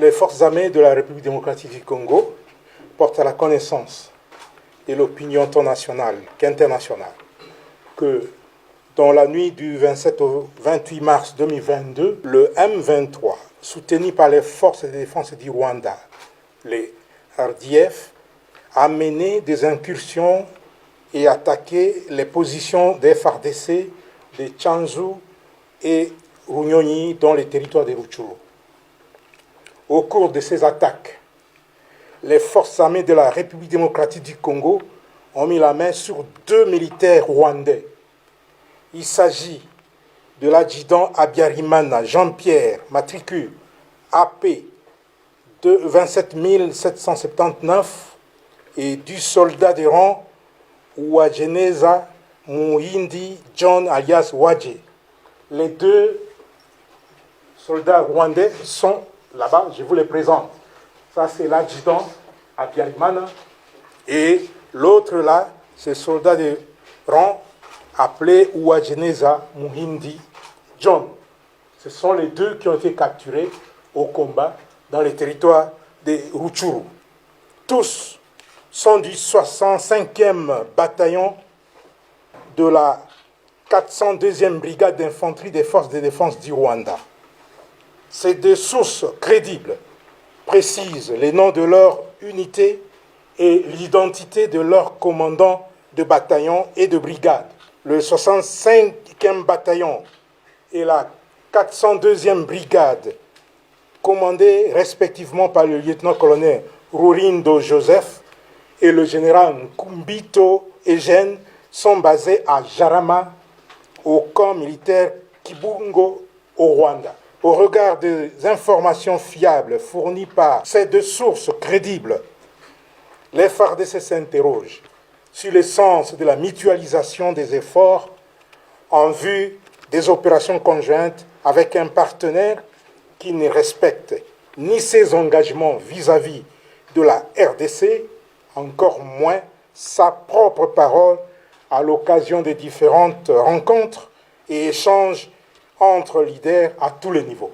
Les forces armées de la République démocratique du Congo portent à la connaissance de l'opinion tant nationale qu'internationale que dans la nuit du 27 au 28 mars 2022, le M23, soutenu par les forces de défense du Rwanda, les RDF, a mené des incursions et attaqué les positions des FARDC de Tchanzu et Runyonyi dans les territoires de Rutshuru. Au cours de ces attaques, les forces armées de la République démocratique du Congo ont mis la main sur 2 militaires rwandais. Il s'agit de l'adjudant Habyarimana Jean-Pierre, matricule AP de 27 779, et du soldat de rang Uwajeneza Muhindi John alias Wadje. Les 2 soldats rwandais sont là-bas, je vous les présente. Ça, c'est l'adjudant Habyarimana. Et l'autre là, c'est le soldat de rang appelé Uwajeneza Muhindi John. Ce sont les 2 qui ont été capturés au combat dans les territoires de Rutshuru. Tous sont du 65e bataillon de la 402e brigade d'infanterie des forces de défense du Rwanda. Ces 2 sources crédibles précisent les noms de leur unité et l'identité de leurs commandants de bataillon et de brigade. Le 65e bataillon et la 402e brigade, commandés respectivement par le lieutenant-colonel Rurindo Joseph et le général Nkumbito Eugène, sont basés à Jarama, au camp militaire Kibungo, au Rwanda. Au regard des informations fiables fournies par ces 2 sources crédibles, les FARDC s'interrogent sur le sens de la mutualisation des efforts en vue des opérations conjointes avec un partenaire qui ne respecte ni ses engagements vis-à-vis de la RDC, encore moins sa propre parole à l'occasion des différentes rencontres et échanges entre leaders à tous les niveaux.